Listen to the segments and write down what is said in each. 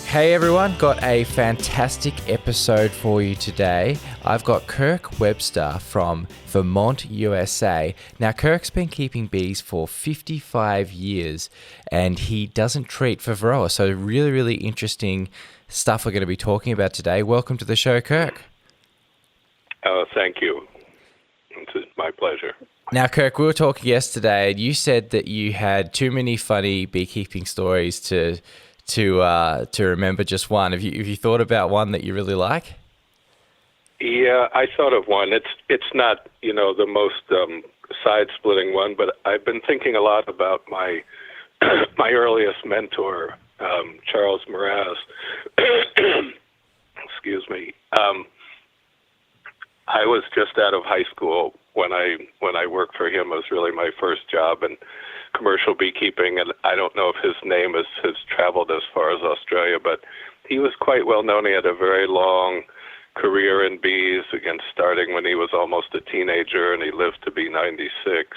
Hey everyone, got a fantastic episode for you today. I've got Kirk Webster from Vermont, USA. Now, Kirk's been keeping bees for 55 years and he doesn't treat for varroa. So really, really interesting stuff we're going to be talking about today. Welcome to the show, Kirk. Thank you. It's my pleasure. Now, Kirk, we were talking yesterday and you said that you had too many funny beekeeping stories to remember just one. Have you thought about one that you really like? Yeah, I thought of one. It's not the most side-splitting one, but I've been thinking a lot about my my earliest mentor, Charles Mraz. Excuse me. I was just out of high school when I worked for him. It was really my first job in commercial beekeeping, and I don't know if his name has traveled as far as Australia, but he was quite well known. He had a very long career in bees, again, starting when he was almost a teenager, and he lived to be 96.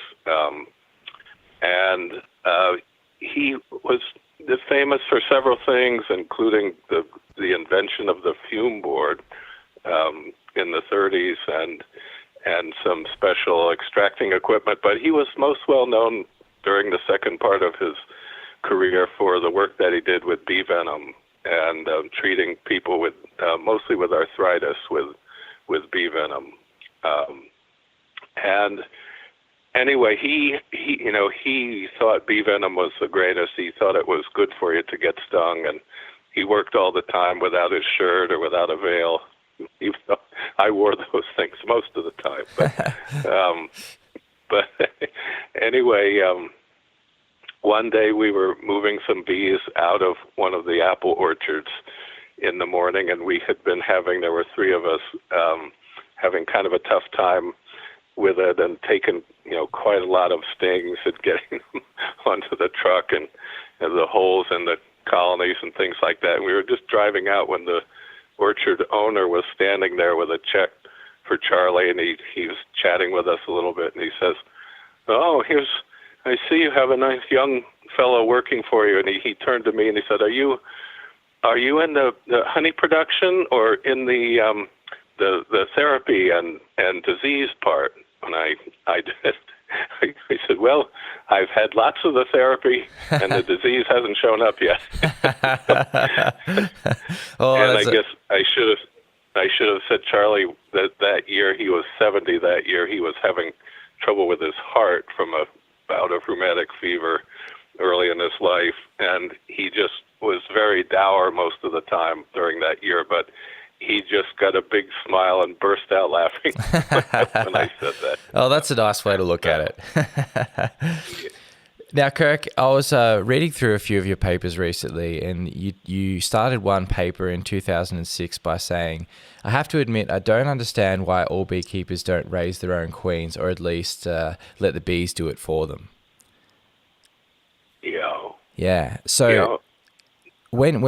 He was famous for several things, including the invention of the fume board in the 30s and some special extracting equipment. But he was most well known during the second part of his career for the work that he did with bee venom and treating people with mostly with arthritis with bee venom. And anyway, he thought bee venom was the greatest. He thought it was good for you to get stung, and he worked all the time without his shirt or without a veil. Even though I wore those things most of the time, but anyway, one day we were moving some bees out of one of the apple orchards in the morning, and there were three of us, having kind of a tough time with it and taking, quite a lot of stings and getting them onto the truck and the holes in the colonies and things like that. And we were just driving out when the orchard owner was standing there with a check for Charlie, and he was chatting with us a little bit, and he says, "Oh, I see you have a nice young fellow working for you." And he turned to me and he said, "Are you in the honey production or in the therapy and disease part?" And I did. I said, "Well, I've had lots of the therapy, and the disease hasn't shown up yet." And I guess I should have said, Charlie, that year he was 70. That year he was having trouble with his heart from a bout of rheumatic fever early in his life, and he just was very dour most of the time during that year. But he just got a big smile and burst out laughing when I said that. Oh, that's a nice way to look at it. Now, Kirk, I was reading through a few of your papers recently, and you started one paper in 2006 by saying, "I have to admit, I don't understand why all beekeepers don't raise their own queens, or at least let the bees do it for them." Yeah. So when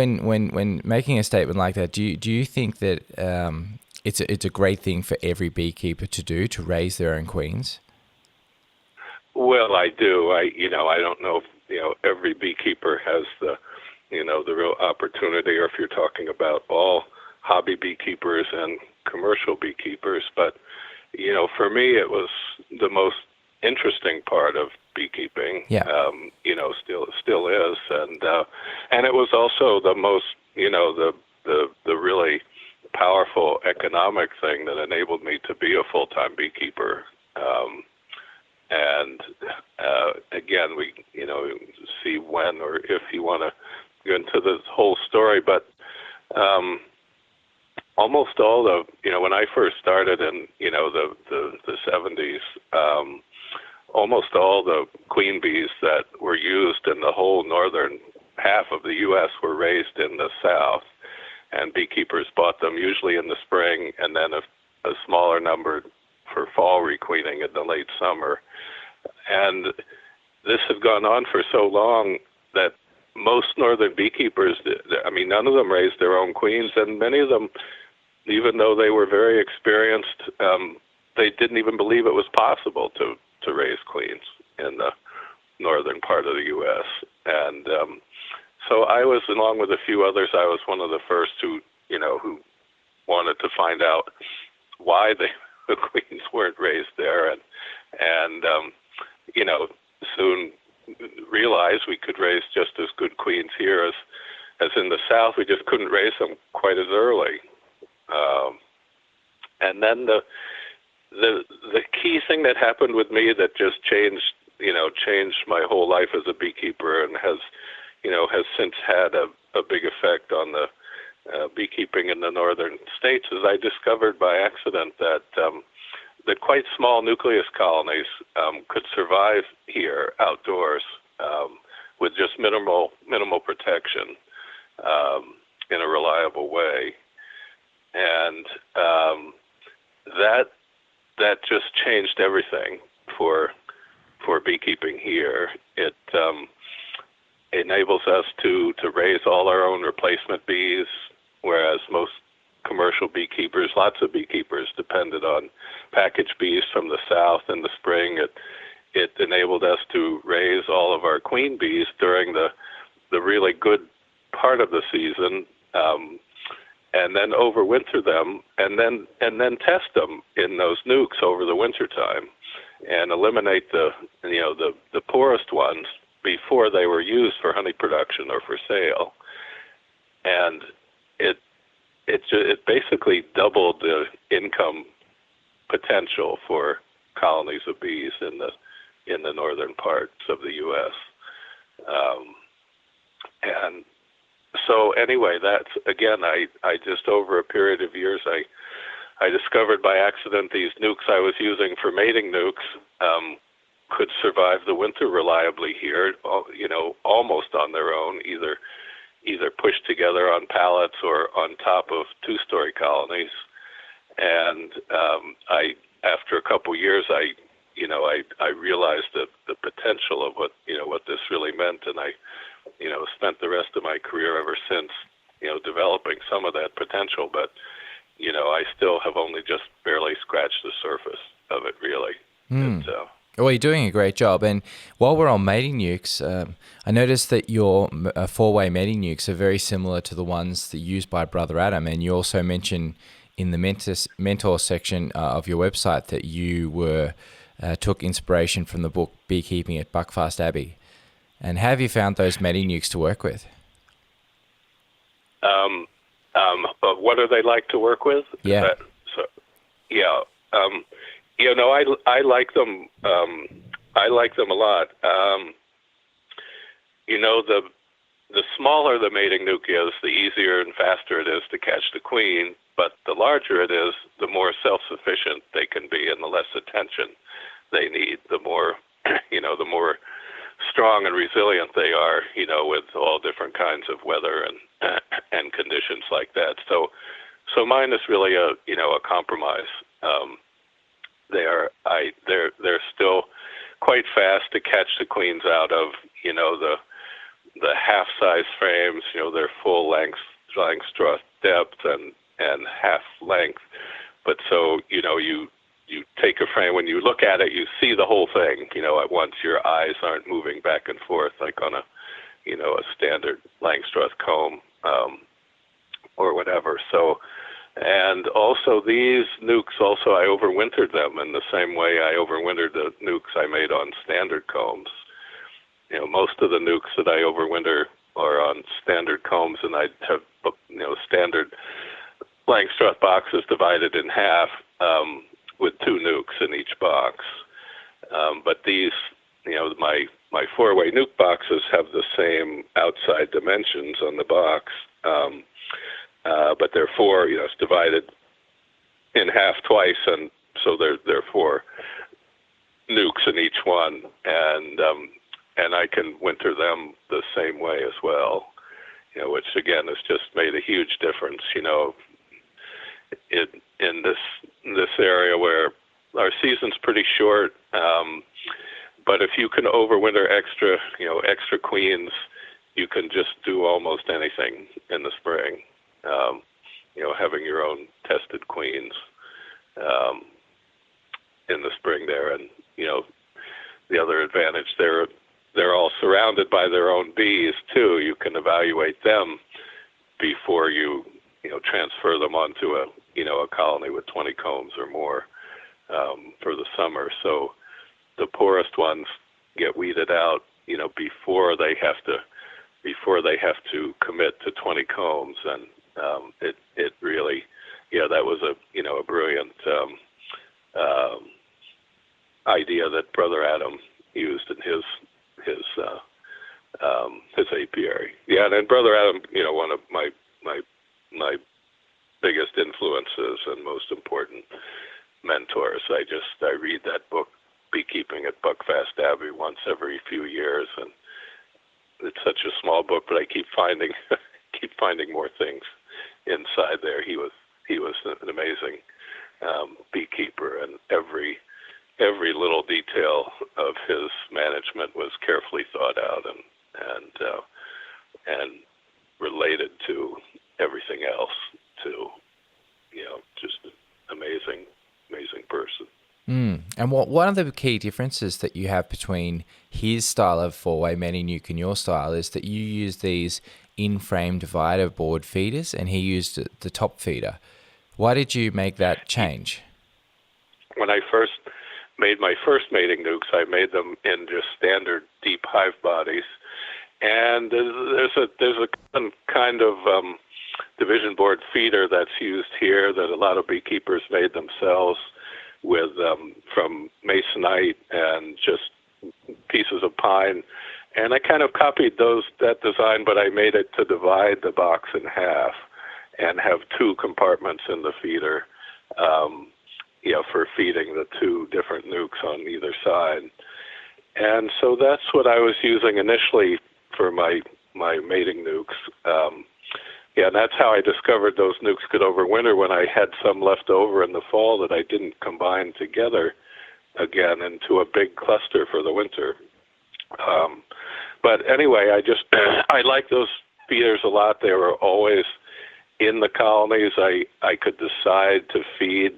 making a statement like that, do you think that it's a great thing for every beekeeper to do, to raise their own queens? Well, I do. I don't know if every beekeeper has the real opportunity, or if you're talking about all hobby beekeepers and commercial beekeepers. But for me, it was the most interesting part of beekeeping. Yeah. Still is, and it was also the most the really powerful economic thing that enabled me to be a full-time beekeeper. And again, we see when or if you want to go into this whole story, but almost all the when I first started in the 70s, almost all the queen bees that were used in the whole northern half of the U.S. were raised in the South, and beekeepers bought them usually in the spring, and then a smaller number for fall requeening in the late summer. And this had gone on for so long that most northern beekeepers, I mean, none of them raised their own queens, and many of them, even though they were very experienced, they didn't even believe it was possible to raise queens in the northern part of the U.S. And so I was, along with a few others, I was one of the first who wanted to find out why the queens weren't raised there, and soon realized we could raise just as good queens here as in the South. We just couldn't raise them quite as early. And then the key thing that happened with me that just changed my whole life as a beekeeper, and has since had a big effect on the beekeeping in the northern states, is I discovered by accident that quite small nucleus colonies could survive here outdoors with just minimal protection in a reliable way, and that just changed everything for beekeeping here. It enables us to raise all our own replacement bees, whereas most commercial beekeepers, lots of beekeepers, depended on packaged bees from the South in the spring. It enabled us to raise all of our queen bees during the really good part of the season, and then overwinter them, and then test them in those nucs over the winter time, and eliminate the poorest ones before they were used for honey production or for sale. And it basically doubled the income potential for colonies of bees in the northern parts of the U.S. And so anyway, that's, again, I just, over a period of years, I discovered by accident these nucs I was using for mating nucs could survive the winter reliably here, almost on their own, either pushed together on pallets or on top of two-story colonies. And after a couple years, I realized that the potential of what this really meant, and I spent the rest of my career ever since developing some of that potential, but I still have only just barely scratched the surface of it, really. Well, you're doing a great job. And while we're on mating nukes, I noticed that your four-way mating nukes are very similar to the ones that used by Brother Adam. And you also mention in the mentor section of your website that you took inspiration from the book Beekeeping at Buckfast Abbey. And have you found those mating nukes to work with? What are they like to work with? Yeah. I like them. I like them a lot. The smaller the mating nuke is, the easier and faster it is to catch the queen. But the larger it is, the more self-sufficient they can be, and the less attention they need. The more, the more strong and resilient they are. With all different kinds of weather and conditions like that. So mine is really a compromise. They're still quite fast to catch the queens out of the half size frames. They're full length straw depth and half length. But so you take a frame, when you look at it, you see the whole thing. At once, your eyes aren't moving back and forth like on a standard Langstroth comb or whatever. So. And also these nucs, I overwintered them in the same way I overwintered the nucs I made on standard combs. Most of the nucs that I overwinter are on standard combs, and I have, standard Langstroth boxes divided in half with two nucs in each box. But these, my four-way nuc boxes have the same outside dimensions on the box. But they're four, it's divided in half twice, and so there are four nucs in each one, and I can winter them the same way as well, which again has just made a huge difference, in this area where our season's pretty short, but if you can overwinter extra queens you can just do almost anything in the spring. Having your own tested queens in the spring there, and the other advantage, they're all surrounded by their own bees too. You can evaluate them before you transfer them onto a colony with 20 combs or more for the summer. So the poorest ones get weeded out before they have to commit to 20 combs, and it really, that was a brilliant idea that Brother Adam used in his apiary. Yeah, and then Brother Adam, one of my biggest influences and most important mentors. I read that book, Beekeeping at Buckfast Abbey, once every few years, and it's such a small book, but I keep finding more things inside there. He was an amazing beekeeper, and every little detail of his management was carefully thought out and related to everything else. To just an amazing person. And one of the key differences that you have between his style of four-way mating nuke and your style is that you use these in-frame divider board feeders, and he used the top feeder. Why did you make that change? When I first made my first mating nukes, I made them in just standard deep hive bodies, and there's a kind of division board feeder that's used here that a lot of beekeepers made themselves with from masonite and just pieces of pine, and I kind of copied that design, but I made it to divide the box in half and have two compartments in the feeder, for feeding the two different nukes on either side. And so that's what I was using initially for my mating nukes. And that's how I discovered those nukes could overwinter, when I had some left over in the fall that I didn't combine together again into a big cluster for the winter. But anyway, I like those feeders a lot. They were always in the colonies. I could decide to feed,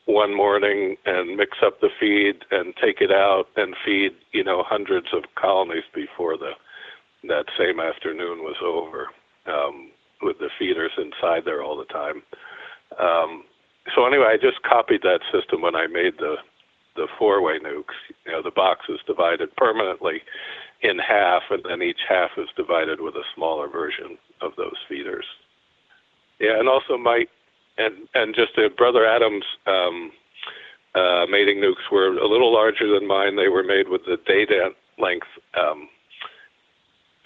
one morning and mix up the feed and take it out and feed, hundreds of colonies before that same afternoon was over, with the feeders inside there all the time. So anyway, I just copied that system when I made the four-way nukes. The box is divided permanently in half, and then each half is divided with a smaller version of those feeders. Yeah, and also and just Brother Adam's mating nukes were a little larger than mine. They were made with the data length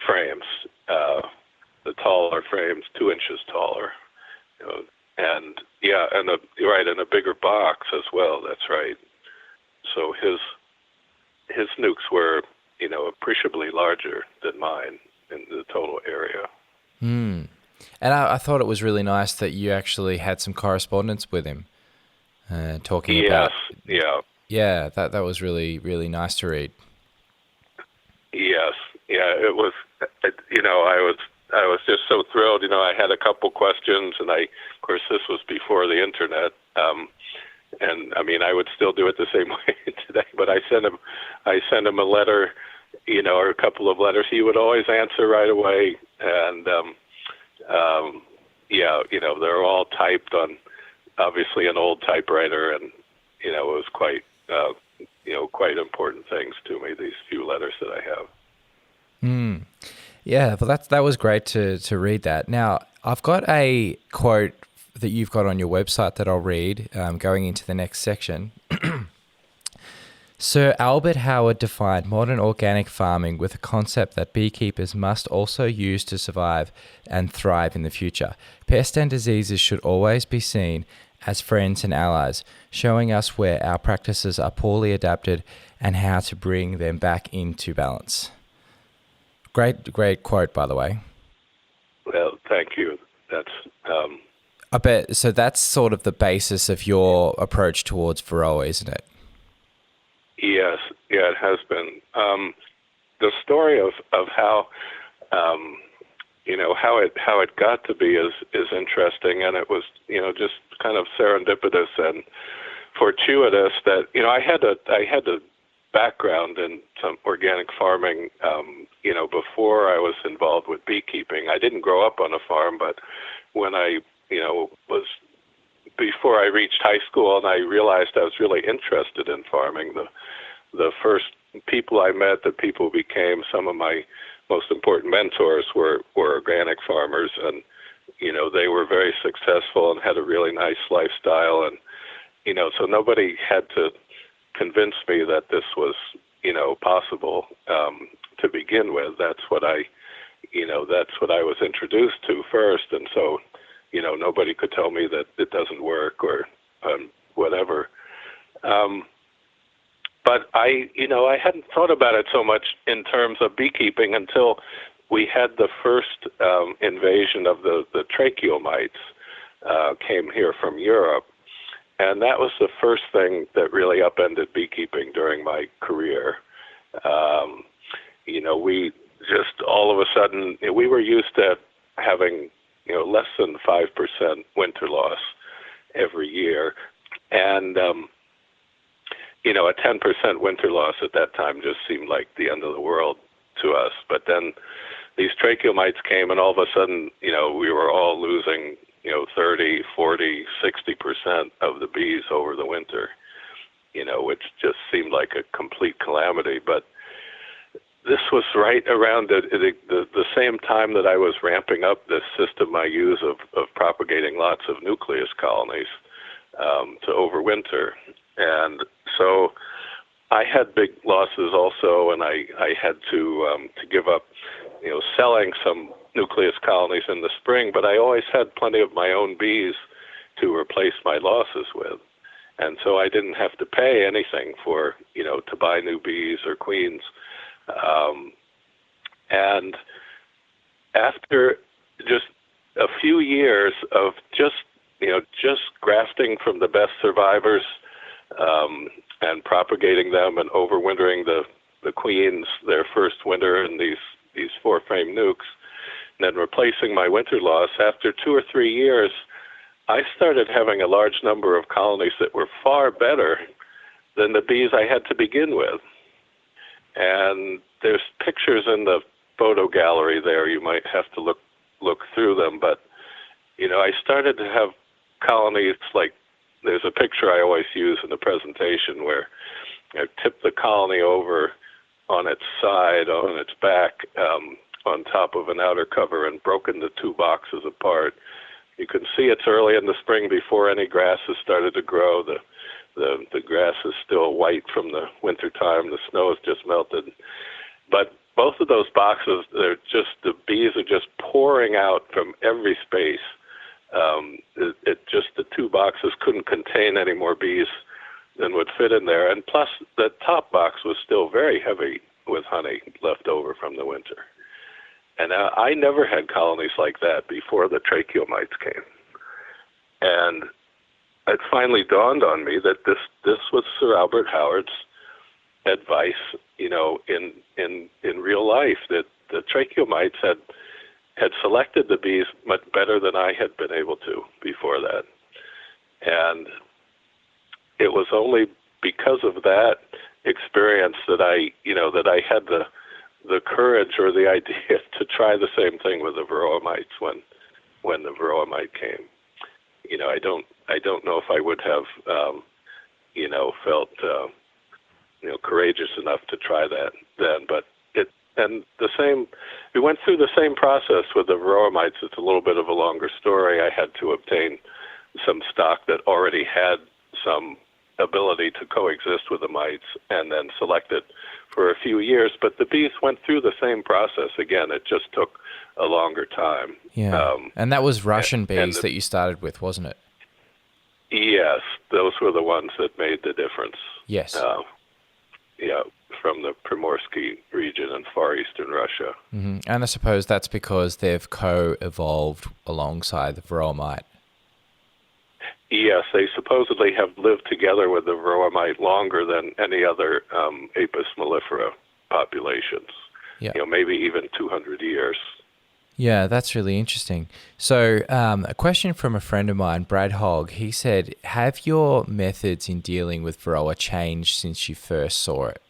frames, the taller frames, 2 inches taller, and and a bigger box as well. That's right. So his nukes were, appreciably larger than mine in the total area. And I thought it was really nice that you actually had some correspondence with him, talking about. Yes, yeah. That was really, really nice to read. Yes, it was. I was just so thrilled. I had a couple questions, and of course, this was before the internet. And I mean, I would still do it the same way today. But I sent him a letter, or a couple of letters. He would always answer right away, and they're all typed on, obviously, an old typewriter, and it was quite important things to me. These few letters that I have. Yeah, well, that was great to read that. Now, I've got a quote that you've got on your website that I'll read going into the next section. Sir Albert Howard defined modern organic farming with a concept that beekeepers must also use to survive and thrive in the future. Pests and diseases should always be seen as friends and allies, showing us where our practices are poorly adapted and how to bring them back into balance. Great quote, by the way. Well, thank you. That's... I bet, so that's sort of the basis of your approach towards varroa, isn't it? Yes, it has been. the story of how how it got to be is interesting, and it was just kind of serendipitous and fortuitous that I had a background in some organic farming before I was involved with beekeeping. I didn't grow up on a farm, but when I was before I reached high school and I realized I was really interested in farming, the first people I met, the people who became some of my most important mentors were organic farmers, and they were very successful and had a really nice lifestyle, and so nobody had to convince me that this was possible to begin with. That's what I was introduced to first, and so nobody could tell me that it doesn't work or whatever. But I hadn't thought about it so much in terms of beekeeping until we had the first invasion of the tracheal mites came here from Europe. And that was the first thing that really upended beekeeping during my career. We just all of a sudden, we were used to having, less than 5% winter loss every year. And, a 10% winter loss at that time just seemed like the end of the world to us. But then these tracheal mites came, and all of a sudden, we were all losing 30, 40, 60% of the bees over the winter, which just seemed like a complete calamity. But this was right around the same time that I was ramping up this system I use of propagating lots of nucleus colonies to overwinter. And so I had big losses also, and I had to give up, selling some nucleus colonies in the spring, but I always had plenty of my own bees to replace my losses with. And so I didn't have to pay anything for, to buy new bees or queens. And after just a few years of just grafting from the best survivors, and propagating them and overwintering the queens their first winter in these four-frame nukes, and then replacing my winter loss, after 2 or 3 years, I started having a large number of colonies that were far better than the bees I had to begin with. And there's pictures in the photo gallery there. You might have to look through them, but I started to have colonies like, there's a picture I always use in the presentation where I tipped the colony over on its side, on its back, on top of an outer cover, and broken the two boxes apart. You can see it's early in the spring before any grass has started to grow. The grass is still white from the winter time. The snow has just melted. But both of those boxes, the bees are just pouring out from every space. The two boxes couldn't contain any more bees than would fit in there. And plus, the top box was still very heavy with honey left over from the winter. And I never had colonies like that before the tracheal mites came. And it finally dawned on me that this was Sir Albert Howard's advice, in real life, that the tracheal mites had selected the bees much better than I had been able to before that. And it was only because of that experience that I had the courage or the idea to try the same thing with the varroa mites when the varroa mite came. I don't know if I would have, felt, courageous enough to try that then, but we went through the same process with the varroa mites. It's a little bit of a longer story. I had to obtain some stock that already had some ability to coexist with the mites and then select it for a few years. But the bees went through the same process again. It just took a longer time. Yeah. And that was Russian bees that you started with, wasn't it? Yes, those were the ones that made the difference. Yes. From the Primorsky region in far eastern Russia. Mm-hmm. And I suppose that's because they've co-evolved alongside the varroa mite. Yes, they supposedly have lived together with the varroa mite longer than any other Apis mellifera populations. Yeah. maybe even 200 years. Yeah, that's really interesting. So, a question from a friend of mine, Brad Hogg. He said, "Have your methods in dealing with varroa changed since you first saw it?"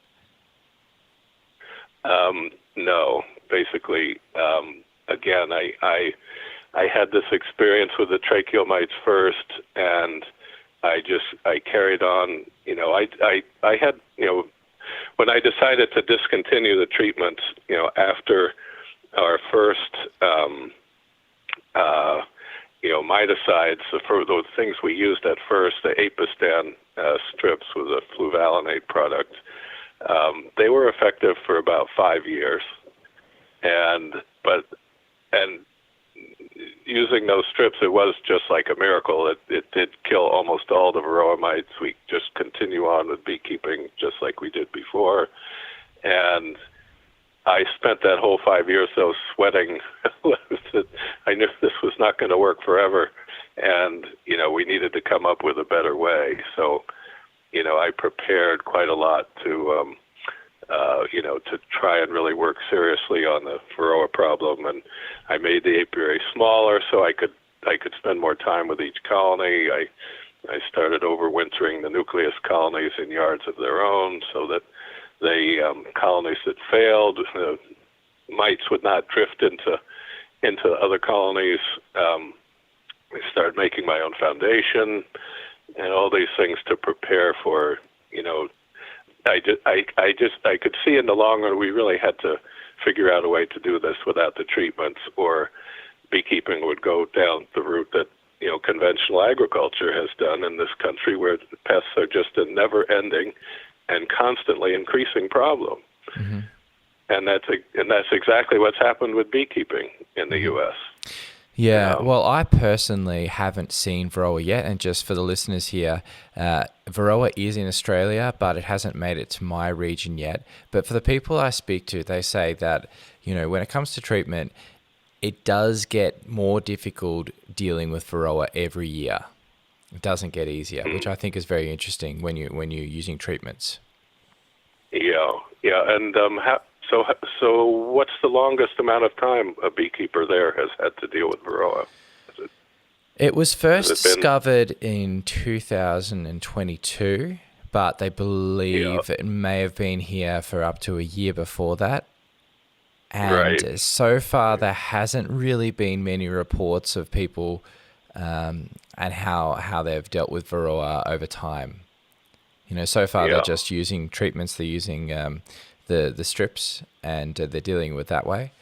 No, basically, again, I had this experience with the tracheal mites first, and I carried on. I had, when I decided to discontinue the treatments, after our first, miticides, for those things we used at first, the Apistan strips was a fluvalinate product. They were effective for about 5 years, and using those strips, it was just like a miracle. It did kill almost all the varroa mites. We just continue on with beekeeping just like we did before, and I spent that whole 5 years though sweating. I knew this was not going to work forever, and we needed to come up with a better way. So, I prepared quite a lot to try and really work seriously on the varroa problem, and I made the apiary smaller so I could spend more time with each colony. I started overwintering the nucleus colonies in yards of their own, so that the colonies that failed, the mites would not drift into other colonies. I started making my own foundation and all these things to prepare for, I could see in the long run we really had to figure out a way to do this without the treatments, or beekeeping would go down the route that conventional agriculture has done in this country, where the pests are just a never-ending and constantly increasing problem. Mm-hmm. And that's exactly what's happened with beekeeping in the U.S. Yeah, well, I personally haven't seen varroa yet, and just for the listeners here, varroa is in Australia, but it hasn't made it to my region yet. But for the people I speak to, they say that, when it comes to treatment, it does get more difficult dealing with varroa every year. It doesn't get easier, which I think is very interesting when you're using treatments. Yeah, and So what's the longest amount of time a beekeeper there has had to deal with varroa? It was first discovered in 2022, but they believe it may have been here for up to a year before that. And so far, there hasn't really been many reports of people and how they've dealt with varroa over time. So far they're just using treatments. They're using the strips, and they're dealing with that way.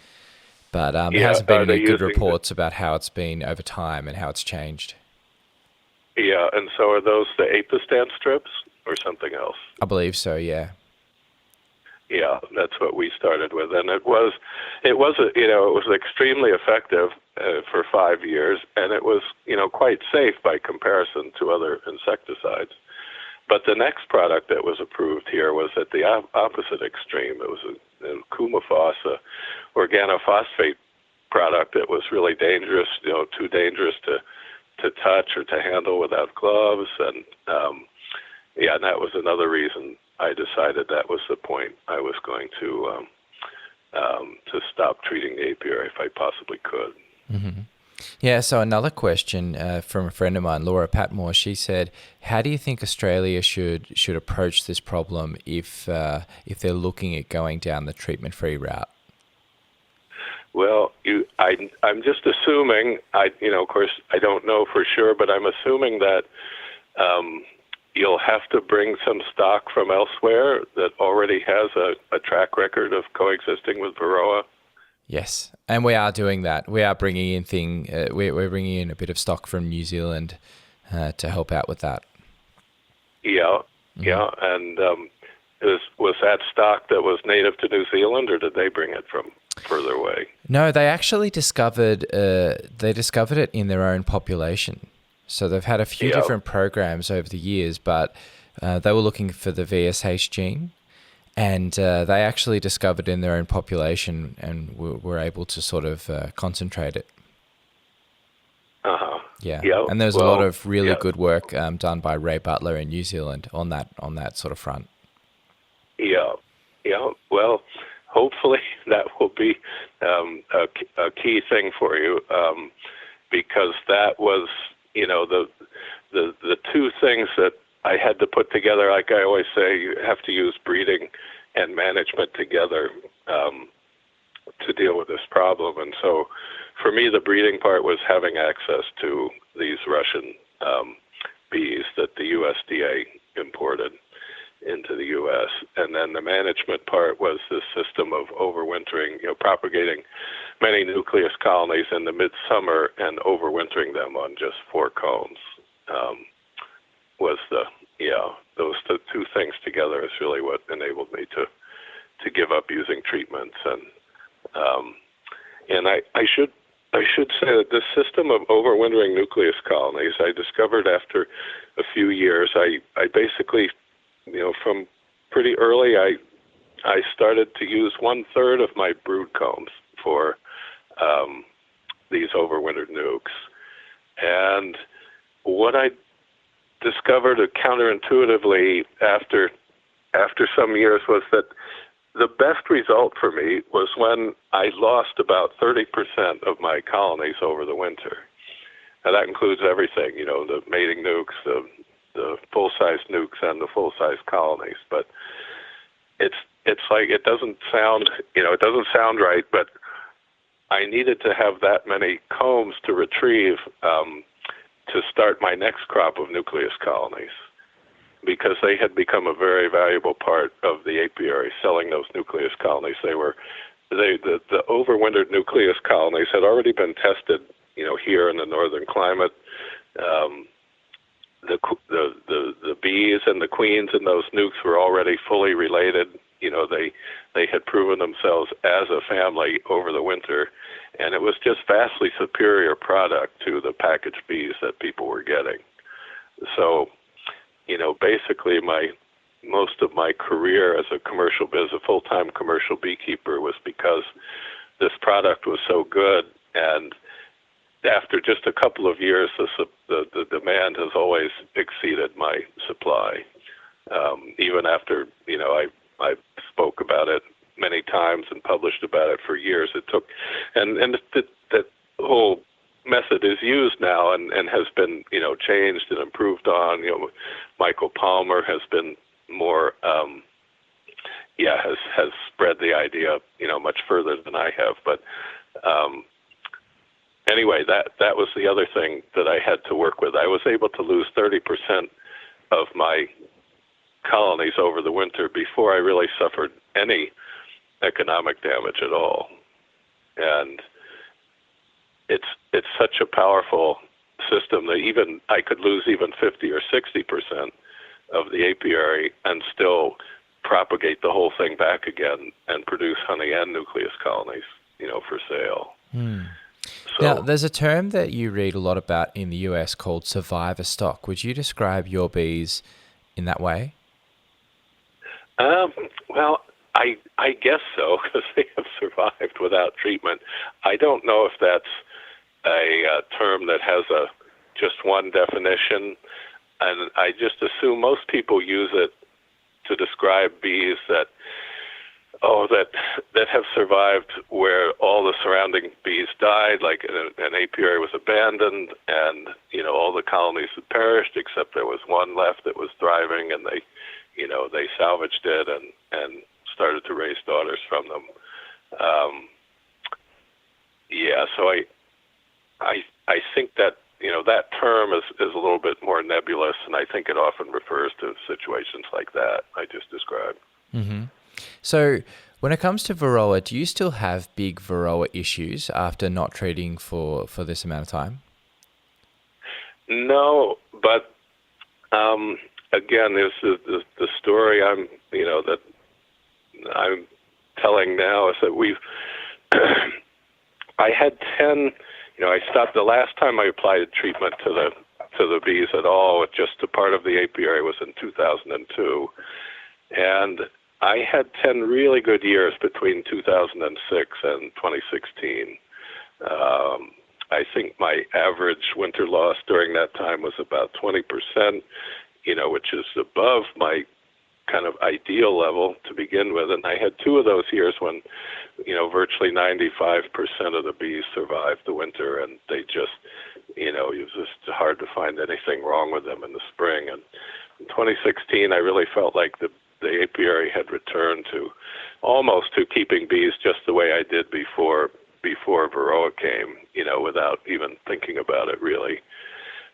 But there hasn't been any good reports about how it's been over time and how it's changed. Yeah, and so are those the Apistan strips or something else? I believe so, yeah. Yeah, that's what we started with, and it was extremely effective for 5 years, and it was quite safe by comparison to other insecticides. But the next product that was approved here was at the opposite extreme. It was a Kumafos, a organophosphate product that was really dangerous, too dangerous to touch or to handle without gloves. And and that was another reason I decided that was the point. I was going to stop treating the apiary if I possibly could. Mm-hmm. Yeah, so another question from a friend of mine, Laura Patmore, she said, how do you think Australia should approach this problem if they're looking at going down the treatment-free route? Well, I'm just assuming, of course, I don't know for sure, but I'm assuming that you'll have to bring some stock from elsewhere that already has a track record of coexisting with varroa. Yes, and we are doing that. We are bringing in we're bringing in a bit of stock from New Zealand to help out with that. Yeah, and was that stock that was native to New Zealand, or did they bring it from further away? No, they actually discovered it in their own population. So they've had a few different programs over the years, but they were looking for the VSH gene. And they actually discovered in their own population and were able to sort of concentrate it. Yeah. And there's a lot of really good work done by Ray Butler in New Zealand on that sort of front. Yeah. Well, hopefully that will be a key thing for you, because that was, the two things that I had to put together. Like I always say, you have to use breeding and management together to deal with this problem. And so for me, the breeding part was having access to these Russian bees that the USDA imported into the U.S. And then the management part was this system of overwintering, propagating many nucleus colonies in the midsummer and overwintering them on just 4 combs. Those two things together is really what enabled me to give up using treatments. And I should say that this system of overwintering nucleus colonies I discovered after a few years. I basically, from pretty early, I started to use 1/3 of my brood combs for these overwintered nukes. And what I discovered counterintuitively after some years was that the best result for me was when I lost about 30% of my colonies over the winter. Now that includes everything, the mating nukes, the full-size nukes, and the full-size colonies. But it's like it doesn't sound right. But I needed to have that many combs to retrieve to start my next crop of nucleus colonies, because they had become a very valuable part of the apiary, selling those nucleus colonies. The overwintered nucleus colonies had already been tested, here in the northern climate. The bees and the queens in those nukes were already fully related. They had proven themselves as a family over the winter, and it was just vastly superior product to the packaged bees that people were getting. So, basically most of my career as a full-time commercial beekeeper was because this product was so good. And after just a couple of years, the demand has always exceeded my supply. Even after, I spoke about it many times and published about it for years. It took, and that whole method is used now and has been, changed and improved on. Michael Palmer has been more, has spread the idea, much further than I have. But anyway, that was the other thing that I had to work with. I was able to lose 30% of my colonies over the winter before I really suffered any economic damage at all. And it's such a powerful system that I could lose even 50 or 60% of the apiary and still propagate the whole thing back again and produce honey and nucleus colonies, for sale. So, now, there's a term that you read a lot about in the US called survivor stock. Would you describe your bees in that way? Well, I guess so, because they have survived without treatment. I don't know if that's a term that has just one definition, and I just assume most people use it to describe bees that have survived where all the surrounding bees died, like an apiary was abandoned, and all the colonies had perished except there was one left that was thriving, and they salvaged it and started to raise daughters from them. So I think that that term is a little bit more nebulous, and I think it often refers to situations like that I just described. Mm-hmm. So when it comes to varroa, do you still have big varroa issues after not treating for this amount of time? No, but again, this is the story that I'm telling now is that I had 10. I stopped the last time I applied treatment to the bees at all. Just a part of the apiary was in 2002, and I had 10 really good years between 2006 and 2016. I think my average winter loss during that time was about 20%, which is above my kind of ideal level to begin with. And I had 2 of those years when, virtually 95% of the bees survived the winter, and they just, it was just hard to find anything wrong with them in the spring. And in 2016, I really felt like the apiary had returned to almost to keeping bees just the way I did before varroa came, without even thinking about it really.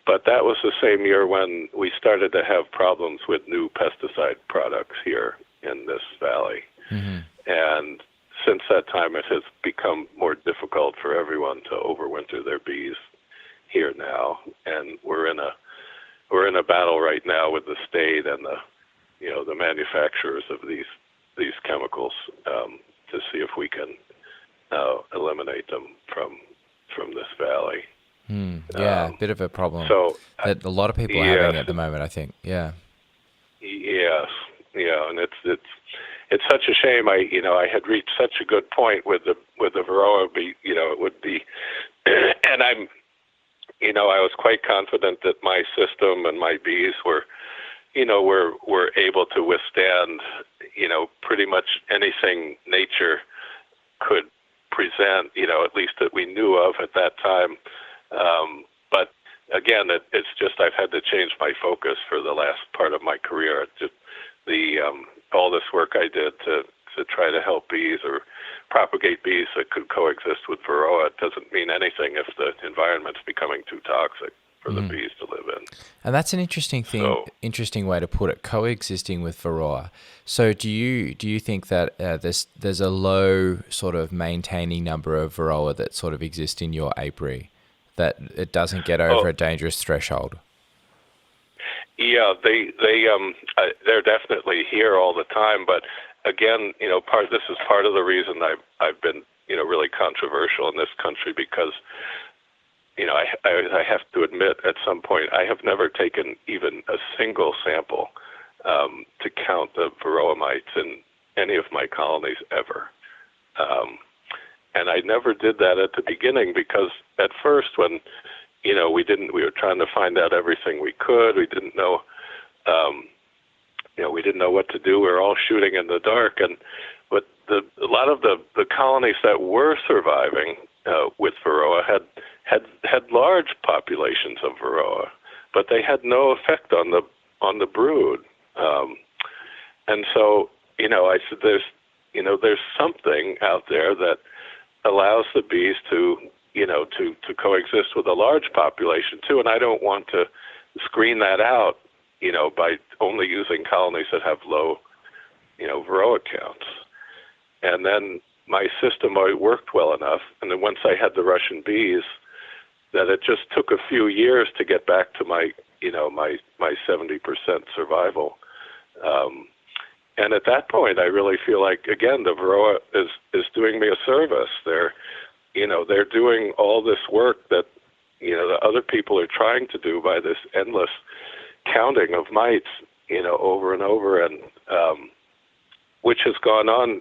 But that was the same year when we started to have problems with new pesticide products here in this valley. Mm-hmm. And since that time, it has become more difficult for everyone to overwinter their bees here now. And we're in a battle right now with the state and the manufacturers of these chemicals to see if we can eliminate them from this valley. Yeah, a bit of a problem that a lot of people are having at the moment, I think. Yeah. Yes. Yeah, and it's such a shame. I had reached such a good point with the varroa. It would be, and I was quite confident that my system and my bees were able to withstand, pretty much anything nature could present, at least that we knew of at that time. But again, it's just I've had to change my focus for the last part of my career. Just all this work I did to try to help bees or propagate bees that could coexist with varroa doesn't mean anything if the environment's becoming too toxic for the bees to live in. And that's an interesting thing, interesting way to put it, coexisting with varroa. So do you think that there's a low sort of maintaining number of varroa that sort of exists in your apiary, that it doesn't get over a dangerous threshold? Yeah, they're definitely here all the time. But again, this is part of the reason I've been really controversial in this country, because I have to admit at some point I have never taken even a single sample to count the varroa mites in any of my colonies ever. And I never did that at the beginning, because at first when we were trying to find out everything we could. We didn't know, we didn't know what to do. We were all shooting in the dark. But a lot of the colonies that were surviving with varroa had large populations of varroa, but they had no effect on the brood. And so, I said, there's something out there that allows the bees to coexist with a large population too, and I don't want to screen that out, by only using colonies that have low, varroa counts. And then my system worked well enough, and then once I had the Russian bees, that it just took a few years to get back to my 70% survival. And at that point, I really feel like, again, the varroa is doing me a service. They're doing all this work that, the other people are trying to do by this endless counting of mites, over and over, and which has gone on,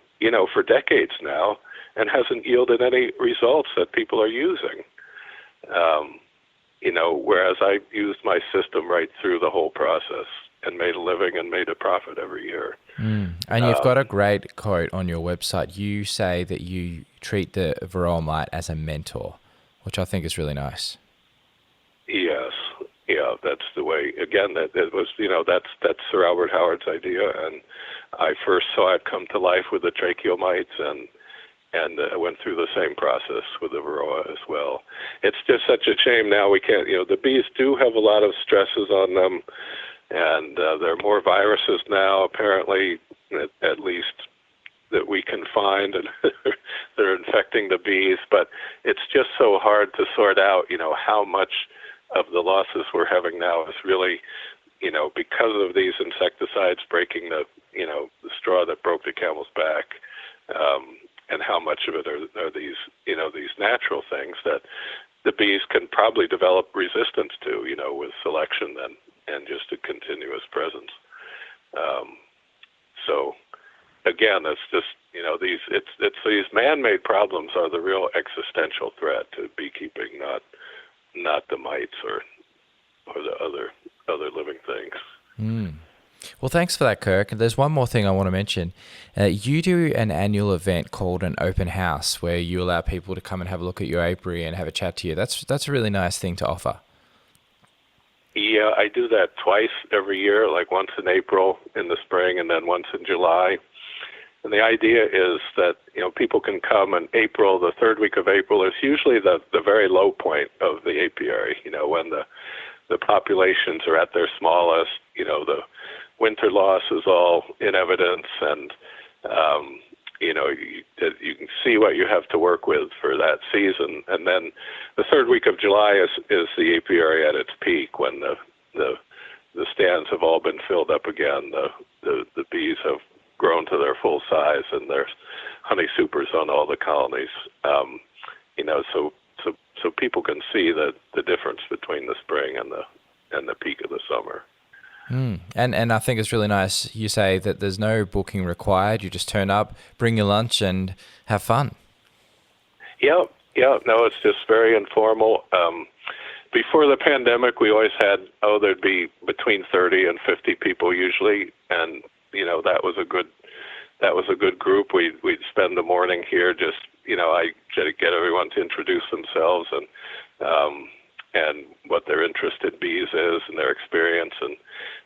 for decades now and hasn't yielded any results that people are using. Whereas I used my system right through the whole process and made a living and made a profit every year. And you've got a great quote on your website. You say that you treat the varroa mite as a mentor, which I think is really nice. Yes. Yeah, that's the way. Again, that it was, that's Sir Albert Howard's idea, and I first saw it come to life with the tracheal mites, and I went through the same process with the varroa as well. It's just such a shame now we can't, the bees do have a lot of stresses on them, and there are more viruses now, apparently, at least that we can find, and they're infecting the bees, but it's just so hard to sort out, how much of the losses we're having now is really, because of these insecticides breaking the straw that broke the camel's back, and how much of it are these, these natural things that the bees can probably develop resistance to, with selection and just a continuous presence. So again, it's just, these man-made problems are the real existential threat to beekeeping, not the mites or the other living things. Well, thanks for that, Kirk. There's one more thing I want to mention. You do an annual event called an open house where you allow people to come and have a look at your apiary and have a chat to you. That's a really nice thing to offer. Yeah, I do that twice every year, like once in April in the spring and then once in July. And the idea is that, people can come in April. The third week of April is usually the very low point of the apiary, when the populations are at their smallest, the winter loss is all in evidence, and, you can see what you have to work with for that season. And then the third week of July is the apiary at its peak, when the stands have all been filled up again. The bees have grown to their full size, and there's honey supers on all the colonies. So people can see the difference between the spring and the peak of the summer. And I think it's really nice you say that there's no booking required. You just turn up, bring your lunch, and have fun. Yeah. No, it's just very informal. Before the pandemic, we always had, there'd be between 30 and 50 people usually, and that was a good group. We'd spend the morning here just, I get everyone to introduce themselves and what their interest in bees is and their experience. And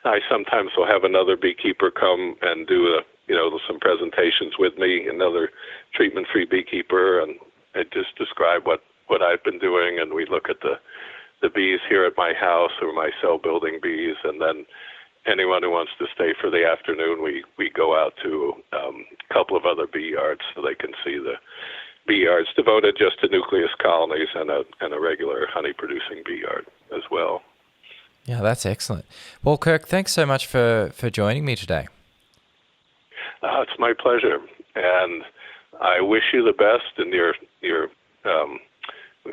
I sometimes will have another beekeeper come and do some presentations with me, another treatment-free beekeeper, and I just describe what I've been doing, and we look at the bees here at my house or my cell-building bees, and then anyone who wants to stay for the afternoon, we go out to a couple of other bee yards so they can see the bee yards devoted just to nucleus colonies and a regular honey-producing bee yard as well. Yeah, that's excellent. Well, Kirk, thanks so much for joining me today. It's my pleasure, and I wish you the best in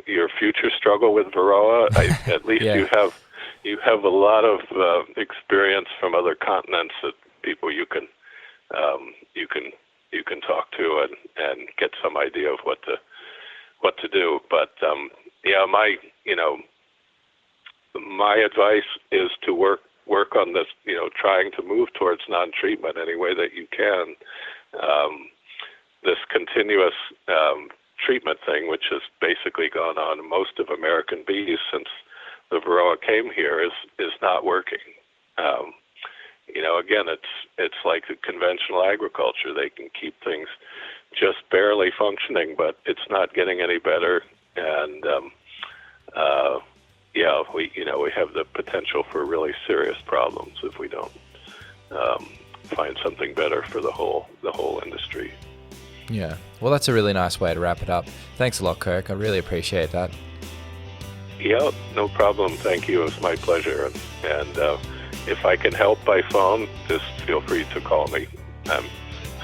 your future struggle with varroa. At least Yeah. you have a lot of experience from other continents that people you can talk to and get some idea of what to do. But my advice is to work on this, trying to move towards non-treatment any way that you can. This continuous treatment thing, which has basically gone on in most of American bees since the varroa came here, is not working. Again, it's like a conventional agriculture. They can keep things just barely functioning, but it's not getting any better. And we have the potential for really serious problems if we don't find something better for the whole industry. Yeah. Well, that's a really nice way to wrap it up. Thanks a lot, Kirk. I really appreciate that. Yeah, no problem. Thank you. It was my pleasure. And if I can help by phone, just feel free to call me. I'm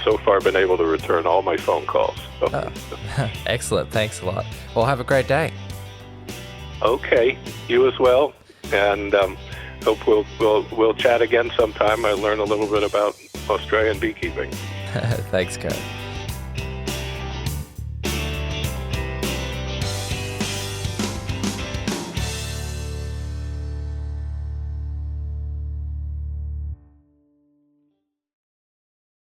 so far been able to return all my phone calls. So. Excellent. Thanks a lot. Well, have a great day. Okay. You as well. And hope we'll chat again sometime. I learn a little bit about Australian beekeeping. Thanks, Kirk.